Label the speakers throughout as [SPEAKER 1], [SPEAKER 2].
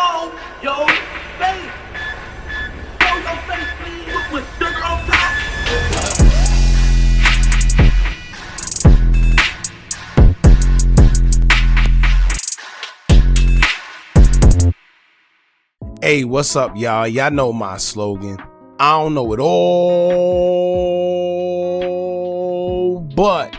[SPEAKER 1] show your face. Show your face, please, with sugar on top.
[SPEAKER 2] Hey, what's up, y'all? Y'all know my slogan. I don't know it all, but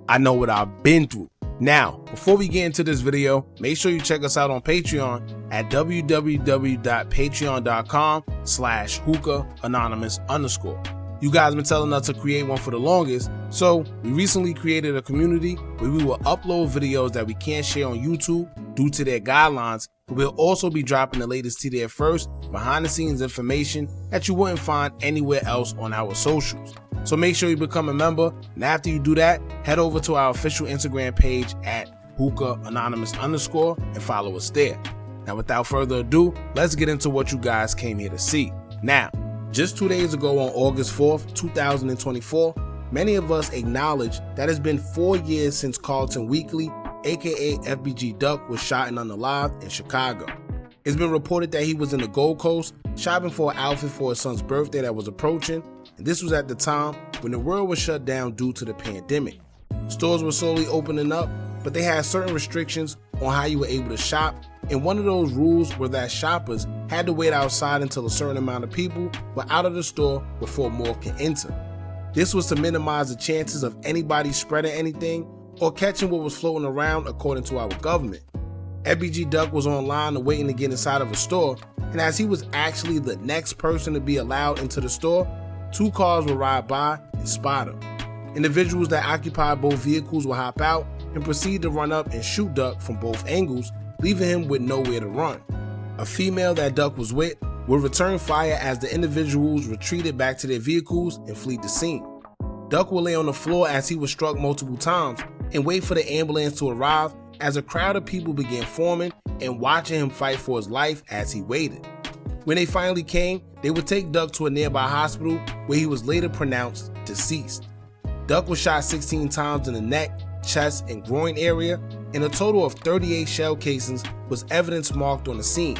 [SPEAKER 2] I know what I've been through. Now, before we get into this video, make sure you check us out on Patreon at www.patreon.com/Hooka Anonymous _. You guys been telling us to create one for the longest, so we recently created a community where we will upload videos that we can't share on YouTube due to their guidelines. We'll also be dropping the latest to there first, behind the scenes information that you wouldn't find anywhere else on our socials. So make sure you become a member, and after you do that, head over to our official Instagram page at Hooka Anonymous _ and follow us there. Now without further ado, let's get into what you guys came here to see. Now, just 2 days ago on August 4th, 2024, many of us acknowledged that it's been 4 years since Carlton Weekly, aka FBG Duck, was shot and unalived in Chicago. It's been reported that he was in the Gold Coast shopping for an outfit for his son's birthday that was approaching, and this was at the time when the world was shut down due to the pandemic. Stores were slowly opening up, but they had certain restrictions on how you were able to shop, and one of those rules were that shoppers had to wait outside until a certain amount of people were out of the store before more can enter. This was to minimize the chances of anybody spreading anything or catching what was floating around, according to our government. FBG Duck was online and waiting to get inside of a store, and as he was actually the next person to be allowed into the store, 2 cars would ride by and spot him. Individuals that occupied both vehicles would hop out and proceed to run up and shoot Duck from both angles, leaving him with nowhere to run. A female that Duck was with would return fire as the individuals retreated back to their vehicles and fled the scene. Duck would lay on the floor as he was struck multiple times and wait for the ambulance to arrive as a crowd of people began forming and watching him fight for his life as he waited. When they finally came, they would take Duck to a nearby hospital where he was later pronounced deceased. Duck was shot 16 times in the neck, chest, and groin area, and a total of 38 shell casings was evidence marked on the scene.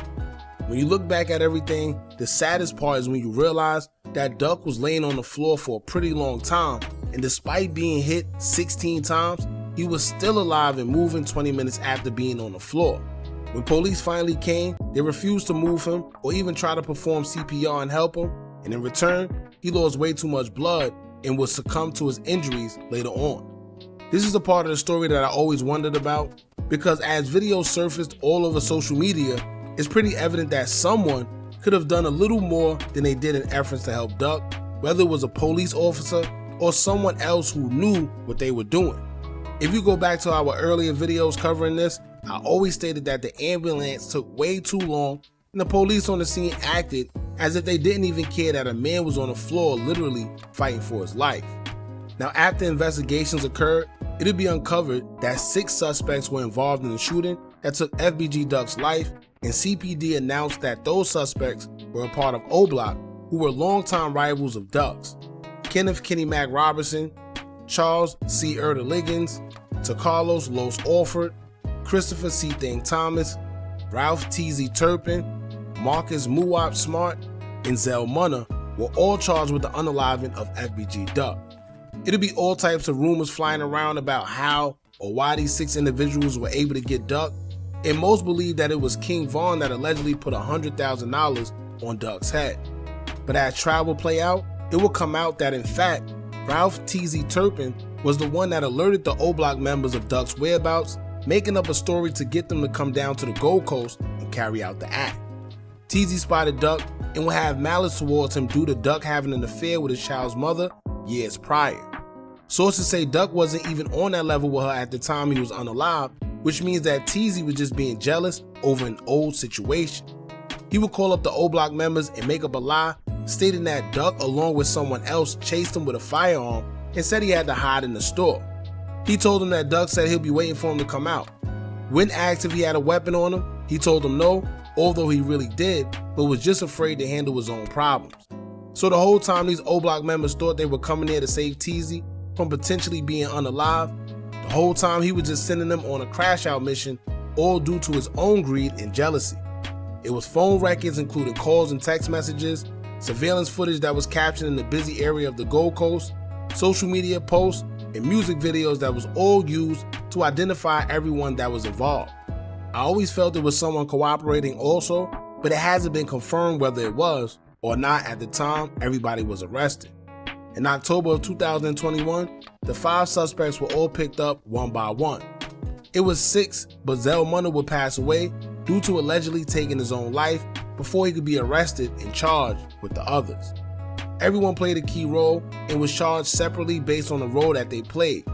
[SPEAKER 2] When you look back at everything, the saddest part is when you realize that Duck was laying on the floor for a pretty long time, and despite being hit 16 times, he was still alive and moving 20 minutes after being on the floor. When police finally came, they refused to move him or even try to perform CPR and help him, and in return, he lost way too much blood and would succumb to his injuries later on. This is a part of the story that I always wondered about, because as videos surfaced all over social media, it's pretty evident that someone could have done a little more than they did in efforts to help Duck, whether it was a police officer or someone else who knew what they were doing. If you go back to our earlier videos covering this, I always stated that the ambulance took way too long and the police on the scene acted as if they didn't even care that a man was on the floor literally fighting for his life. Now, after investigations occurred, it would be uncovered that 6 suspects were involved in the shooting that took FBG Duck's life, and CPD announced that those suspects were a part of OBlock, who were longtime rivals of Duck's. Kenneth Kenny Mac Robertson, Charles cmurda Liggins, Carlos Los Alford, Christopher C. Thing Thomas, Ralph Teasy Turpin, Marcus Muwap Smart, and Zell Munna were all charged with the unaliving of FBG Duck. It'll be all types of rumors flying around about how or why these 6 individuals were able to get Duck, and most believe that it was King Von that allegedly put $100,000 on Duck's head. But as trial will play out, it will come out that in fact, Ralph Teasy Turpin was the one that alerted the OBlock members of Duck's whereabouts, making up a story to get them to come down to the Gold Coast and carry out the act. Teasy spotted Duck and would have malice towards him due to Duck having an affair with his child's mother years prior. Sources say Duck wasn't even on that level with her at the time he was unalived, which means that Teasy was just being jealous over an old situation. He would call up the OBlock members and make up a lie, stating that Duck along with someone else chased him with a firearm and said he had to hide in the store. He told him that Duck said he'll be waiting for him to come out. When asked if he had a weapon on him, he told him no, although he really did, but was just afraid to handle his own problems. So the whole time these OBlock members thought they were coming there to save Teasy from potentially being unalive, the whole time he was just sending them on a crash out mission all due to his own greed and jealousy. It was phone records including calls and text messages, surveillance footage that was captured in the busy area of the Gold Coast, social media posts, and music videos that was all used to identify everyone that was involved. I always felt it was someone cooperating also, but it hasn't been confirmed whether it was or not at the time everybody was arrested. In October of 2021, the 5 suspects were all picked up one by one. It was 6, but Zell Munner would pass away due to allegedly taking his own life before he could be arrested and charged with the others. Everyone played a key role and was charged separately based on the role that they played.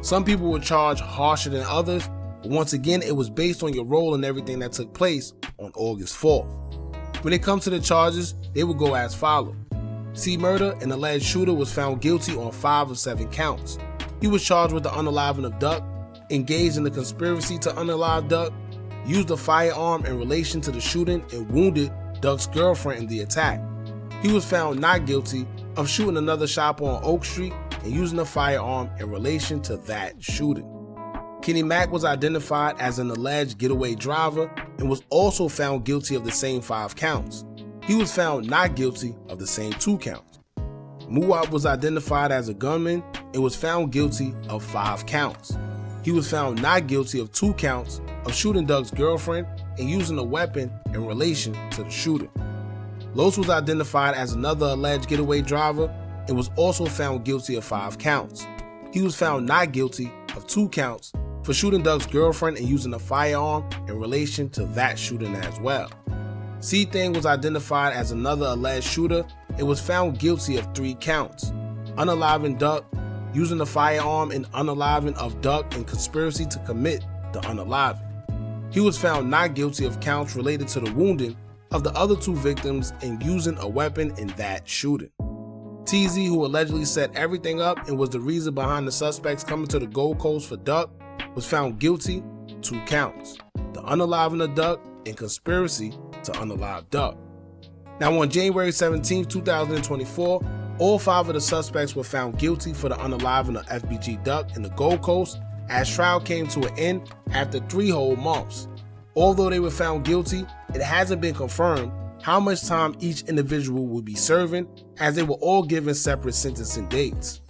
[SPEAKER 2] Some people were charged harsher than others, but once again it was based on your role in everything that took place on August 4th. When it comes to the charges, they would go as follows. cmurda, an alleged shooter, was found guilty on 5 of 7 counts. He was charged with the unaliving of Duck, engaged in the conspiracy to unalive Duck, used a firearm in relation to the shooting, and wounded Duck's girlfriend in the attack. He was found not guilty of shooting another shop on Oak Street and using a firearm in relation to that shooting. Kenny Mack was identified as an alleged getaway driver and was also found guilty of the same 5 counts. He was found not guilty of the same 2 counts. Muwap was identified as a gunman and was found guilty of 5 counts. He was found not guilty of 2 counts of shooting Doug's girlfriend and using a weapon in relation to the shooting. Los was identified as another alleged getaway driver and was also found guilty of 5 counts. He was found not guilty of 2 counts for shooting Doug's girlfriend and using a firearm in relation to that shooting as well. C-Thing was identified as another alleged shooter and was found guilty of 3 counts: unaliving Duck, using a firearm and unaliving of Duck, and conspiracy to commit the unaliving. He was found not guilty of counts related to the wounding of the other 2 victims and using a weapon in that shooting. Teasy, who allegedly set everything up and was the reason behind the suspects coming to the Gold Coast for Duck, was found guilty 2 counts: the unaliving of Duck and conspiracy to unalive Duck. Now on January 17, 2024, all 5 of the suspects were found guilty for the unaliving of FBG Duck in the Gold Coast as trial came to an end after 3 whole months. Although they were found guilty, it hasn't been confirmed how much time each individual will be serving, as they were all given separate sentencing dates.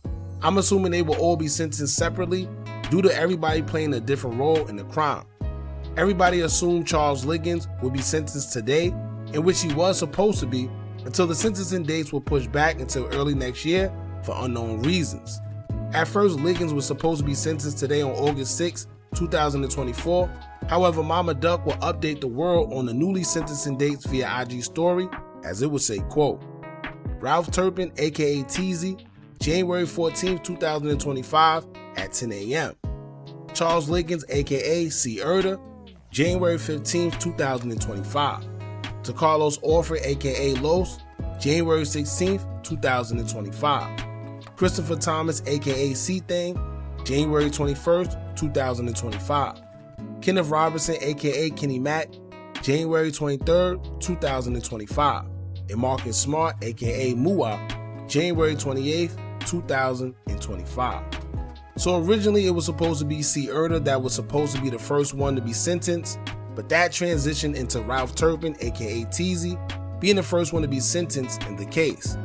[SPEAKER 2] I'm assuming they will all be sentenced separately due to everybody playing a different role in the crime. Everybody assumed Charles Liggins would be sentenced today, in which he was supposed to be, until the sentencing dates were pushed back until early next year for unknown reasons. At first, Liggins was supposed to be sentenced today on August 6, 2024. However, Mama Duck will update the world on the newly sentencing dates via IG story, as it would say, quote, Ralph Turpin, aka Teasy, January 14, 2025 at 10 a.m. Charles Liggins, aka cmurda, January 15, 2025. To Carlos Orford, aka Los, January 16, 2025. Christopher Thomas, aka C-Thing, January 21st, 2025. Kenneth Robertson, aka Kenny Mack, January 23rd, 2025. And Marcus Smart, aka Muwap, January 28th, 2025. So originally it was supposed to be cmurda that was supposed to be the first one to be sentenced, but that transitioned into Ralph Turpin, aka Teasy, being the first one to be sentenced in the case.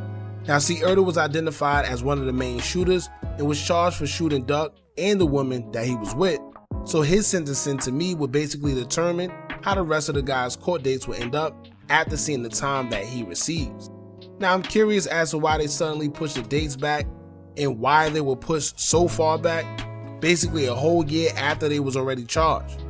[SPEAKER 2] Now cmurda was identified as one of the main shooters and was charged for shooting Duck and the woman that he was with, so his sentencing to me would basically determine how the rest of the guys' court dates would end up after seeing the time that he receives. Now I'm curious as to why they suddenly pushed the dates back and why they were pushed so far back, basically a whole year after they was already charged.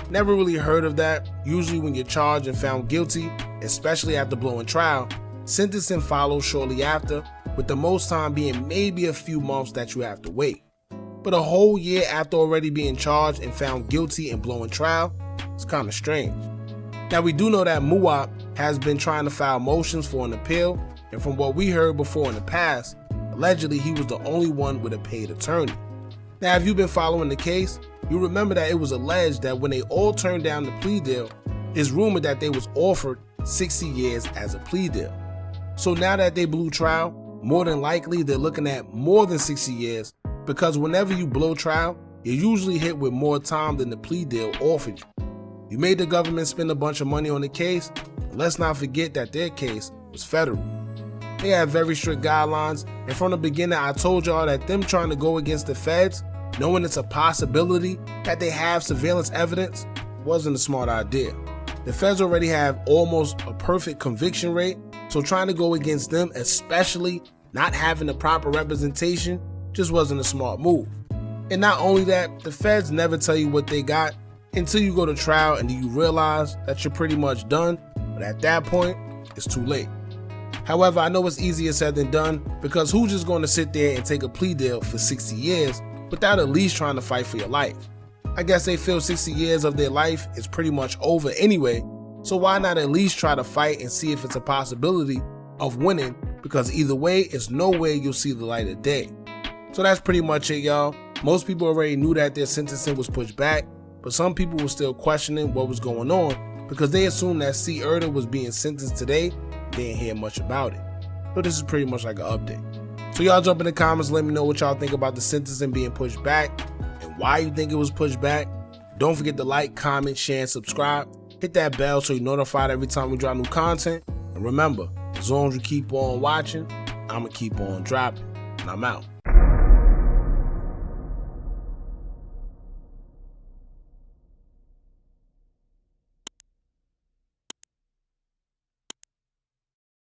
[SPEAKER 2] Never really heard of that. Usually when you're charged and found guilty, especially after blowing trial, sentencing follows shortly after, with the most time being maybe a few months that you have to wait. But a whole year after already being charged and found guilty and blowing trial, it's kind of strange. Now we do know that Muwap has been trying to file motions for an appeal, and from what we heard before in the past, allegedly he was the only one with a paid attorney. Now if you've been following the case, you remember that it was alleged that when they all turned down the plea deal, it's rumored that they was offered 60 years as a plea deal. So now that they blew trial, more than likely they're looking at more than 60 years, because whenever you blow trial, you're usually hit with more time than the plea deal offered you. We made the government spend a bunch of money on the case, and let's not forget that their case was federal. They have very strict guidelines, and from the beginning I told y'all that them trying to go against the feds, knowing it's a possibility that they have surveillance evidence, wasn't a smart idea. The feds already have almost a perfect conviction rate, so trying to go against them, especially not having the proper representation, just wasn't a smart move. And not only that, the feds never tell you what they got until you go to trial and you realize that you're pretty much done, but at that point, it's too late. However, I know it's easier said than done, because who's just going to sit there and take a plea deal for 60 years without at least trying to fight for your life? I guess they feel 60 years of their life is pretty much over anyway, so why not at least try to fight and see if it's a possibility of winning, because either way, it's no way you'll see the light of day. So that's pretty much it, y'all. Most people already knew that their sentencing was pushed back, but some people were still questioning what was going on because they assumed that cmurda was being sentenced today. They didn't hear much about it. So this is pretty much like an update. So y'all jump in the comments, let me know what y'all think about the sentencing being pushed back and why you think it was pushed back. Don't forget to like, comment, share, and subscribe. Hit that bell so you're notified every time we drop new content. And remember, as long as you keep on watching, I'ma keep on dropping. And I'm out.